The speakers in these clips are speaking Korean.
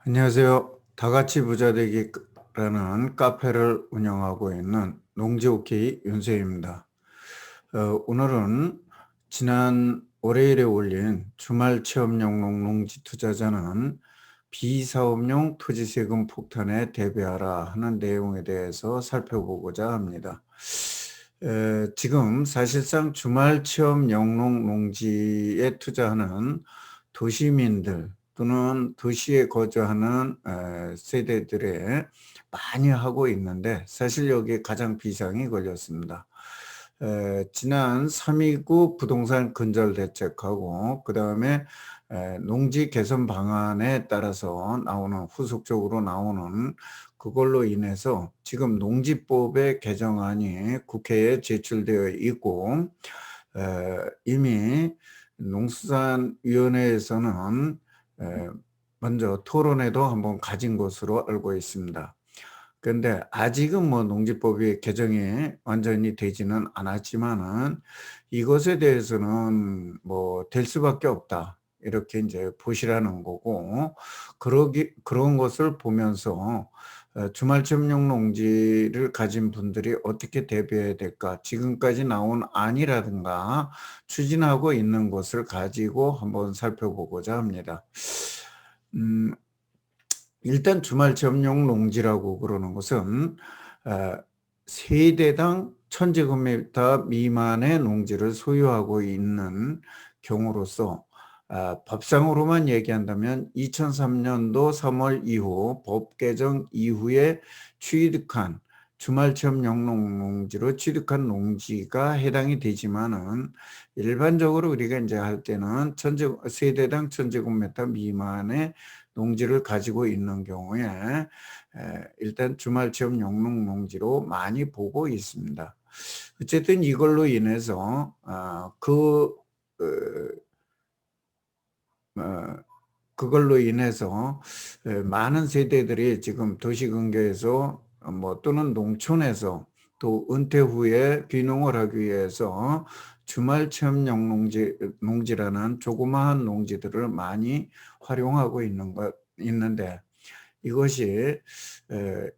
안녕하세요. 다같이 부자되기라는 카페를 운영하고 있는 농지오케이 윤세입니다. 오늘은 지난 월요일에 올린 주말 체험용 농지 투자자는 비사업용 토지세금 폭탄에 대비하라 하는 내용에 대해서 살펴보고자 합니다. 지금 사실상 주말 체험 영농 농지에 투자하는 도시민들 또는 도시에 거주하는 세대들에 많이 하고 있는데, 사실 여기에 가장 비상이 걸렸습니다. 지난 3.29 부동산 근절 대책하고 그 다음에 농지 개선 방안에 따라서 나오는, 후속적으로 나오는 그걸로 인해서 지금 농지법의 개정안이 국회에 제출되어 있고, 이미 농수산위원회에서는 먼저 토론회도 한번 가진 것으로 알고 있습니다. 그런데 아직은 뭐 농지법이 개정이 완전히 되지는 않았지만은 이것에 대해서는 뭐 될 수밖에 없다, 이렇게 이제 보시라는 거고, 그런 것을 보면서 주말 체험용 농지를 가진 분들이 어떻게 대비해야 될까, 지금까지 나온 안이라든가 추진하고 있는 것을 가지고 한번 살펴보고자 합니다. 음, 일단 주말 체험용 농지라고 그러는 것은 세대당 1000제곱미터 미만의 농지를 소유하고 있는 경우로서, 법상으로만 얘기한다면 2003년도 3월 이후 법 개정 이후에 취득한 주말 체험 영농지로 취득한 농지가 해당이 되지만은, 일반적으로 우리가 이제 할 때는 세대당 1000제곱미터 미만의 농지를 가지고 있는 경우에 일단 주말 체험 영농 농지로 많이 보고 있습니다. 어쨌든 이걸로 인해서 어, 어, 그걸로 인해서 많은 세대들이 지금 도시 근교에서 뭐 또는 농촌에서 또 은퇴 후에 귀농을 하기 위해서 주말 체험 농지라는 조그마한 농지들을 많이 활용하고 있는데, 이것이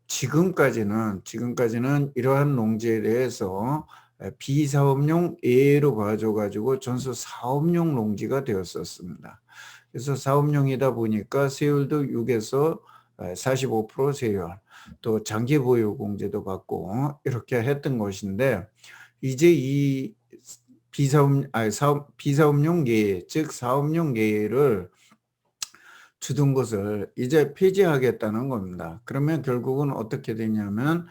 지금까지는 이러한 농지에 대해서 비사업용 예로 봐줘 가지고 전수 사업용 농지가 되었었습니다. 그래서 사업용이다 보니까 세율도 6에서 45% 세율, 또 장기 보유 공제도 받고 이렇게 했던 것인데, 이제 이 비사업용 예외, 즉 사업용 예외를 주둔 것을 이제 폐지하겠다는 겁니다. 그러면 결국은 어떻게 되냐면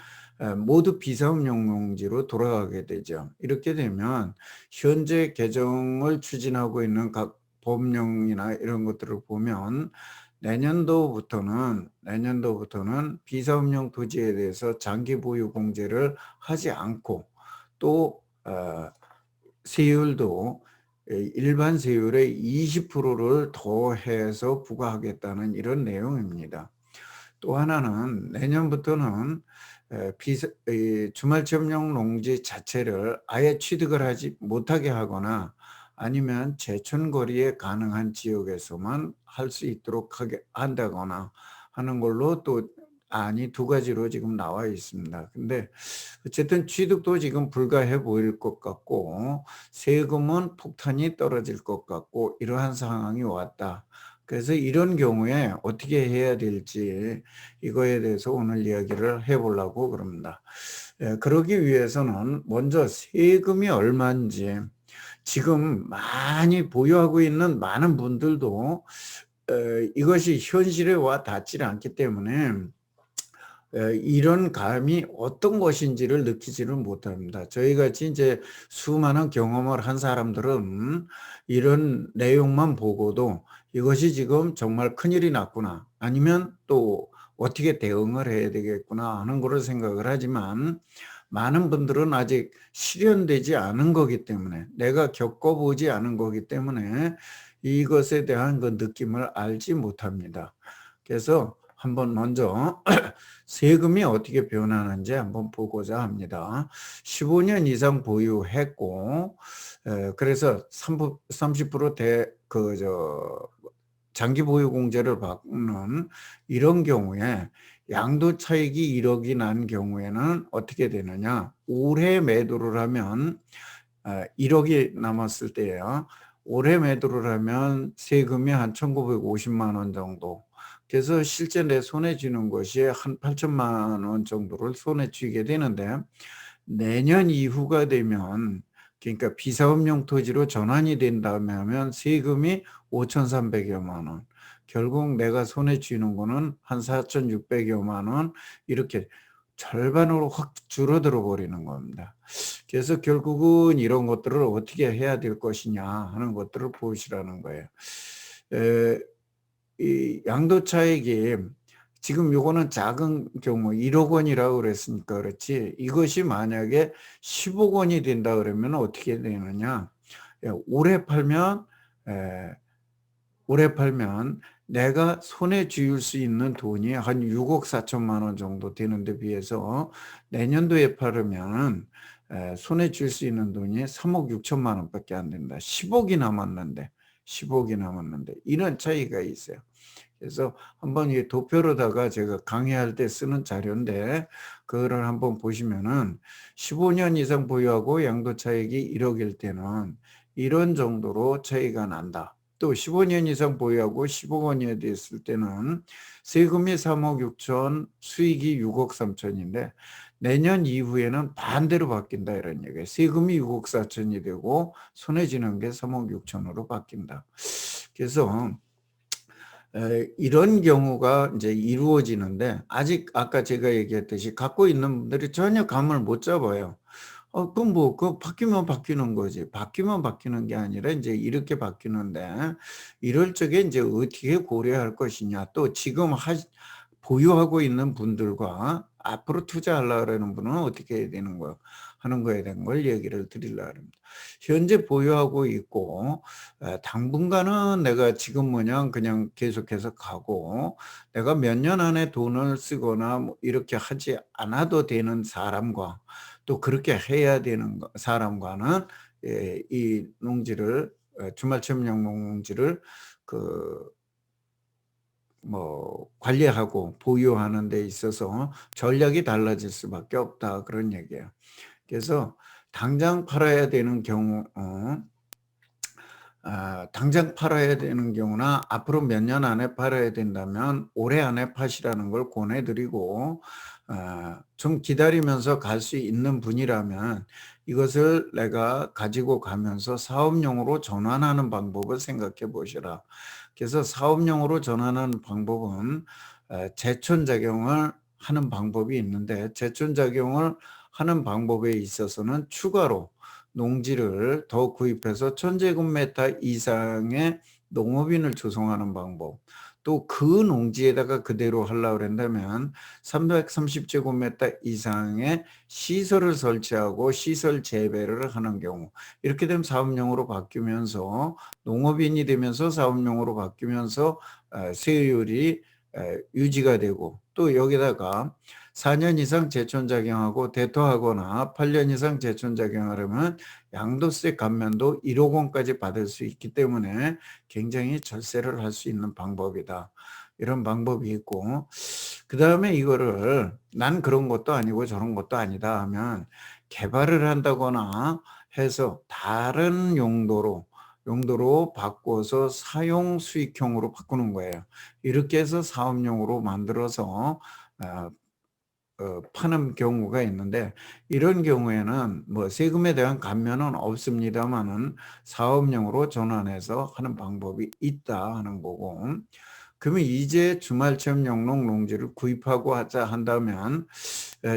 모두 비사업용 농지로 돌아가게 되죠. 이렇게 되면 현재 개정을 추진하고 있는 각 법령이나 이런 것들을 보면, 내년도부터는 비사업용 토지에 대해서 장기 보유 공제를 하지 않고, 또 세율도 일반 세율의 20%를 더해서 부과하겠다는 이런 내용입니다. 또 하나는 내년부터는 주말 체험용 농지 자체를 아예 취득을 하지 못하게 하거나, 아니면 제천거리에 가능한 지역에서만 할 수 있도록 한다거나 하는 걸로 또 안이 두 가지로 지금 나와 있습니다. 근데 어쨌든 취득도 지금 불가해 보일 것 같고, 세금은 폭탄이 떨어질 것 같고, 이러한 상황이 왔다. 그래서 이런 경우에 어떻게 해야 될지, 이거에 대해서 오늘 이야기를 해보려고 그럽니다. 그러기 위해서는 먼저 세금이 얼마인지, 지금 많이 보유하고 있는 많은 분들도 이것이 현실에 와 닿지 않기 때문에 이런 감이 어떤 것인지를 느끼지를 못합니다. 저희같이 이제 수많은 경험을 한 사람들은 이런 내용만 보고도 이것이 지금 정말 큰일이 났구나, 아니면 또 어떻게 대응을 해야 되겠구나 하는 것을 생각을 하지만, 많은 분들은 아직 실현되지 않은 거기 때문에, 내가 겪어보지 않은 거기 때문에 이것에 대한 그 느낌을 알지 못합니다. 그래서 한번 먼저 세금이 어떻게 변하는지 한번 보고자 합니다. 15년 이상 보유했고, 그래서 30% 장기 보유 공제를 받는 이런 경우에 양도 차익이 1억이 난 경우에는 어떻게 되느냐? 올해 매도를 하면 1억이 남았을 때예요. 올해 매도를 하면 세금이 한 1,950만 원 정도. 그래서 실제 내 손에 쥐는 것이 한 8천만 원 정도를 손에 쥐게 되는데, 내년 이후가 되면, 그러니까 비사업용 토지로 전환이 된다면 하면 세금이 5,300여만 원. 결국 내가 손에 쥐는 거는 한 4,600여만 원, 이렇게 절반으로 확 줄어들어 버리는 겁니다. 그래서 결국은 이런 것들을 어떻게 해야 될 것이냐 하는 것들을 보시라는 거예요. 이 양도차익이 지금 요거는 작은 경우 1억 원이라고 그랬으니까 그렇지, 이것이 만약에 10억 원이 된다 그러면 어떻게 되느냐? 올해 팔면 에, 올해 팔면 내가 손에 쥐을 수 있는 돈이 한 6억 4천만 원 정도 되는데 비해서 내년도에 팔으면 손에 쥘 수 있는 돈이 3억 6천만 원밖에 안 된다. 10억이 남았는데 이런 차이가 있어요. 그래서 한번 이 도표로다가 제가 강의할 때 쓰는 자료인데, 그거를 한번 보시면은 15년 이상 보유하고 양도 차익이 1억일 때는 이런 정도로 차이가 난다. 또 15년 이상 보유하고 10억 원이 됐을 때는 세금이 3억 6천, 수익이 6억 3천인데 내년 이후에는 반대로 바뀐다 이런 얘기예요. 세금이 6억 4천이 되고 손에 쥐는 게 3억 6천으로 바뀐다. 그래서 이런 경우가 이제 이루어지는데, 아직 아까 제가 얘기했듯이 갖고 있는 분들이 전혀 감을 못 잡아요. 그럼 뭐, 바뀌면 바뀌는 거지. 바뀌면 바뀌는 게 아니라 이제 이렇게 바뀌는데, 이럴 적에 이제 어떻게 고려할 것이냐. 또 지금 보유하고 있는 분들과 앞으로 투자하려는 분은 어떻게 해야 되는 거야 하는 거에 대한 걸 얘기를 드리려고 합니다. 현재 보유하고 있고 당분간은 내가 지금 그냥 계속해서 가고, 내가 몇 년 안에 돈을 쓰거나 뭐 이렇게 하지 않아도 되는 사람과 또 그렇게 해야 되는 사람과는 이 농지를 주말 체험용 농지를 그 관리하고 보유하는 데 있어서 전략이 달라질 수밖에 없다 그런 얘기예요. 그래서 당장 팔아야 되는 경우 당장 팔아야 되는 경우나 앞으로 몇 년 안에 팔아야 된다면 올해 안에 파시라는 걸 권해드리고, 좀 기다리면서 갈 수 있는 분이라면 이것을 내가 가지고 가면서 사업용으로 전환하는 방법을 생각해 보시라. 그래서 사업용으로 전환하는 방법은 재촌작용을 하는 방법이 있는데, 재촌작용을 하는 방법에 있어서는 추가로 농지를 더 구입해서 1,000제곱미터 이상의 농업인을 조성하는 방법, 또 그 농지에다가 그대로 하려고 한다면 330제곱미터 이상의 시설을 설치하고 시설 재배를 하는 경우, 이렇게 되면 사업용으로 바뀌면서 농업인이 되면서 사업용으로 바뀌면서 세율이 유지가 되고, 또 여기다가 4년 이상 재촌작용하고 대토하거나 8년 이상 재촌작용하려면 양도세 감면도 1억 원까지 받을 수 있기 때문에 굉장히 절세를 할 수 있는 방법이다. 이런 방법이 있고, 그 다음에 이거를 난 그런 것도 아니고 저런 것도 아니다 하면 개발을 한다거나 해서 다른 용도로 바꿔서 사용 수익형으로 바꾸는 거예요. 이렇게 해서 사업용으로 만들어서 파는 경우가 있는데, 이런 경우에는 뭐 세금에 대한 감면은 없습니다만은 사업용으로 전환해서 하는 방법이 있다 하는 거고, 그러면 이제 주말 체험 영농 농지를 구입하고 하자 한다면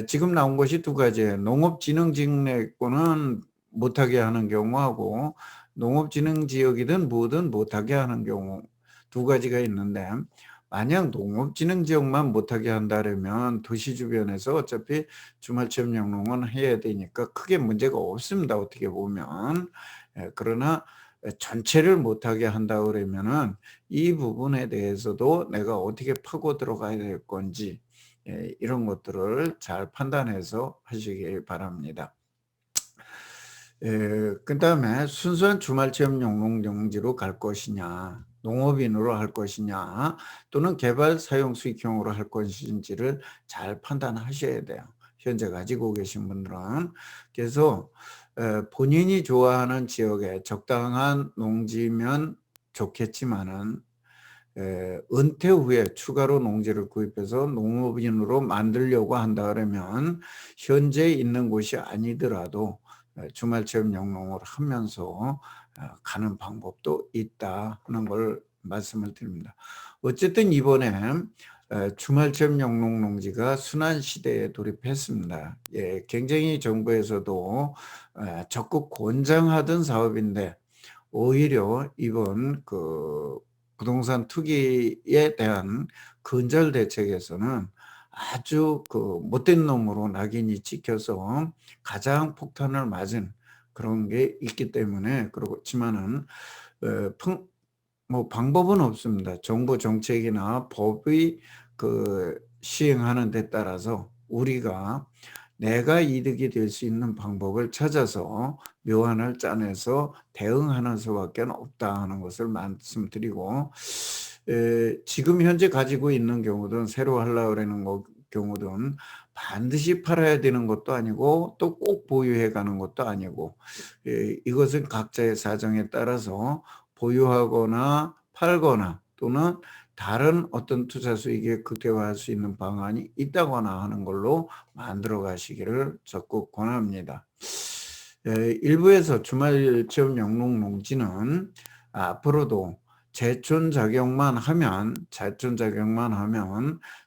지금 나온 것이 두 가지예요. 농업진흥지역내권은 못하게 하는 경우하고 농업진흥지역이든 뭐든 못하게 하는 경우, 두 가지가 있는데, 만약 농업진흥지역만 못하게 한다면 도시 주변에서 어차피 주말체험 영농은 해야 되니까 크게 문제가 없습니다, 어떻게 보면. 그러나 전체를 못하게 한다 그러면은 이 부분에 대해서도 내가 어떻게 파고 들어가야 될 건지 이런 것들을 잘 판단해서 하시기 바랍니다. 그 다음에 순수한 주말체험 영농용지로 갈 것이냐, 농업인으로 할 것이냐 또는 개발 사용 수익형으로 할 것인지를 잘 판단하셔야 돼요. 현재 가지고 계신 분들은. 그래서 본인이 좋아하는 지역에 적당한 농지면 좋겠지만은 은퇴 후에 추가로 농지를 구입해서 농업인으로 만들려고 한다 그러면 현재 있는 곳이 아니더라도 주말 체험 영농을 하면서 가는 방법도 있다 하는 걸 말씀을 드립니다. 어쨌든 이번에 주말 체험 영농 농지가 순환 시대에 돌입했습니다. 예, 굉장히 정부에서도 적극 권장하던 사업인데 오히려 이번 그 부동산 투기에 대한 근절 대책에서는 아주 그 못된 놈으로 낙인이 찍혀서 가장 폭탄을 맞은 그런 게 있기 때문에 그렇지만은 뭐 방법은 없습니다. 정부 정책이나 법의 그 시행하는 데 따라서 우리가 내가 이득이 될 수 있는 방법을 찾아서 묘안을 짜내서 대응하는 수밖에 없다 하는 것을 말씀드리고 지금 현재 가지고 있는 경우든 새로 하려고 그러는 경우든 반드시 팔아야 되는 것도 아니고 또 꼭 보유해 가는 것도 아니고 이것은 각자의 사정에 따라서 보유하거나 팔거나 또는 다른 어떤 투자 수익에 극대화할 수 있는 방안이 있다거나 하는 걸로 만들어 가시기를 적극 권합니다. 일부에서 주말 체험 영농 농지는 앞으로도 제촌 자격만 하면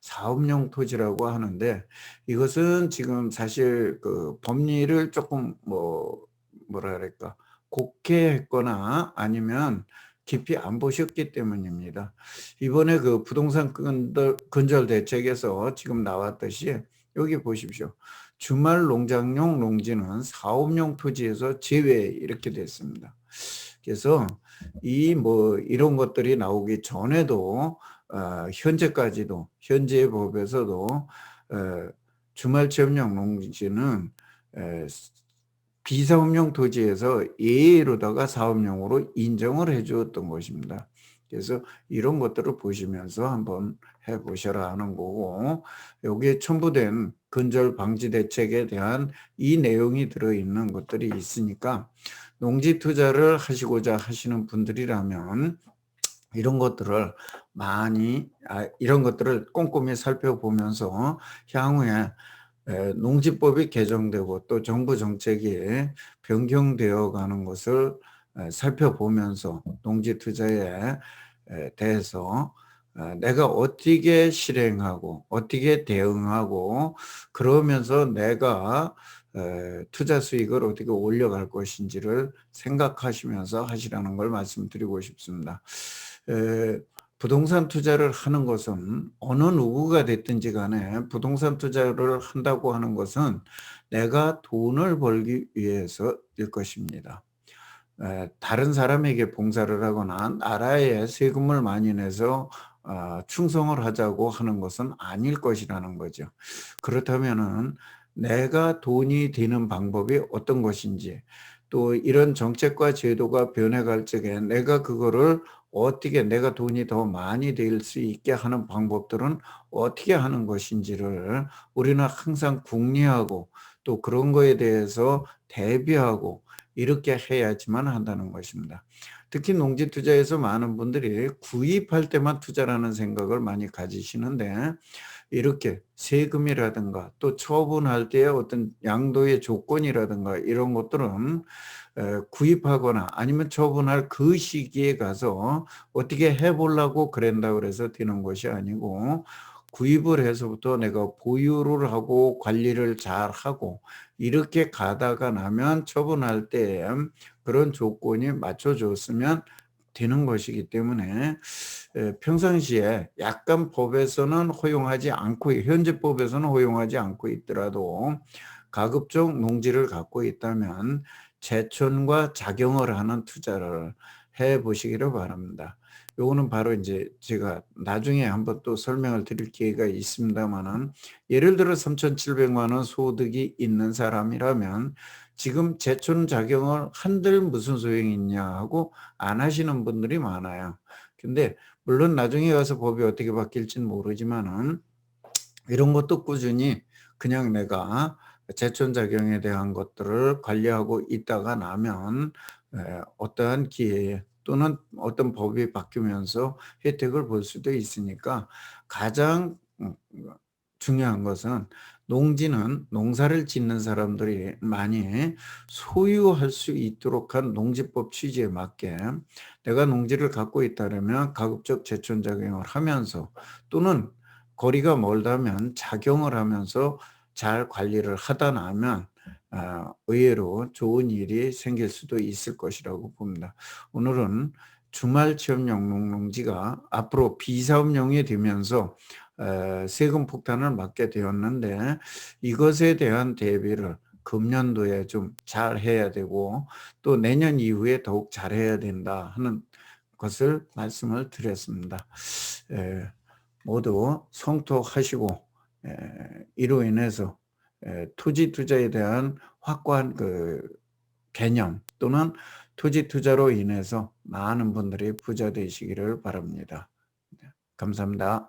사업용 토지라고 하는데 이것은 지금 사실 그 법리를 조금 뭐라 그럴까 곡해 했거나 아니면 깊이 안 보셨기 때문입니다. 이번에 그 부동산 근절 대책에서 지금 나왔듯이 여기 보십시오. 주말 농장용 농지는 사업용 토지에서 제외 이렇게 됐습니다. 그래서 이런 것들이 나오기 전에도 현재까지도 현재의 법에서도 주말 체험용 농지는 비사업용 토지에서 예외로다가 사업용으로 인정을 해 주었던 것입니다. 그래서 이런 것들을 보시면서 한번 해 보셔라 하는 거고 여기에 첨부된 근절 방지 대책에 대한 이 내용이 들어있는 것들이 있으니까 농지 투자를 하시고자 하시는 분들이라면 이런 것들을 이런 것들을 꼼꼼히 살펴보면서 향후에 농지법이 개정되고 또 정부 정책이 변경되어 가는 것을 살펴보면서 농지 투자에 대해서 내가 어떻게 실행하고 어떻게 대응하고 그러면서 내가 투자 수익을 어떻게 올려갈 것인지를 생각하시면서 하시라는 걸 말씀드리고 싶습니다. 부동산 투자를 하는 것은 어느 누구가 됐든지 간에 부동산 투자를 한다고 하는 것은 내가 돈을 벌기 위해서일 것입니다. 다른 사람에게 봉사를 하거나 나라에 세금을 많이 내서 충성을 하자고 하는 것은 아닐 것이라는 거죠. 그렇다면은 내가 돈이 되는 방법이 어떤 것인지 또 이런 정책과 제도가 변해갈 적에 내가 그거를 어떻게 내가 돈이 더 많이 될 수 있게 하는 방법들은 어떻게 하는 것인지를 우리는 항상 궁리하고 또 그런 거에 대해서 대비하고 이렇게 해야지만 한다는 것입니다. 특히 농지 투자에서 많은 분들이 구입할 때만 투자라는 생각을 많이 가지시는데 이렇게 세금이라든가 또 처분할 때의 어떤 양도의 조건이라든가 이런 것들은 구입하거나 아니면 처분할 그 시기에 가서 어떻게 해보려고 그런다 그래서 되는 것이 아니고 구입을 해서부터 내가 보유를 하고 관리를 잘 하고 이렇게 가다가 나면 처분할 때 그런 조건이 맞춰줬으면 되는 것이기 때문에 평상시에 약간 법에서는 허용하지 않고 현재 법에서는 허용하지 않고 있더라도 가급적 농지를 갖고 있다면 제촌과 작용을 하는 투자를 해 보시기를 바랍니다. 요거는 바로 이제 제가 나중에 한번 또 설명을 드릴 기회가 있습니다만은 예를 들어 3,700만 원 소득이 있는 사람이라면 지금 제촌 작용을 한들 무슨 소용이 있냐 하고 안 하시는 분들이 많아요. 근데 물론 나중에 가서 법이 어떻게 바뀔지는 모르지만은 이런 것도 꾸준히 그냥 내가 제촌작용에 대한 것들을 관리하고 있다가 나면 어떠한 기회에 또는 어떤 법이 바뀌면서 혜택을 볼 수도 있으니까 가장 중요한 것은 농지는 농사를 짓는 사람들이 많이 소유할 수 있도록 한 농지법 취지에 맞게 내가 농지를 갖고 있다면 가급적 제촌작용을 하면서 또는 거리가 멀다면 작용을 하면서 잘 관리를 하다 나면 의외로 좋은 일이 생길 수도 있을 것이라고 봅니다. 오늘은 주말 체험용 농지가 앞으로 비사업용이 되면서 세금 폭탄을 맞게 되었는데 이것에 대한 대비를 금년도에 좀 잘 해야 되고 또 내년 이후에 더욱 잘해야 된다 하는 것을 말씀을 드렸습니다. 모두 성토하시고 이로 인해서 토지 투자에 대한 확고한 그 개념 또는 토지 투자로 인해서 많은 분들이 부자 되시기를 바랍니다. 감사합니다.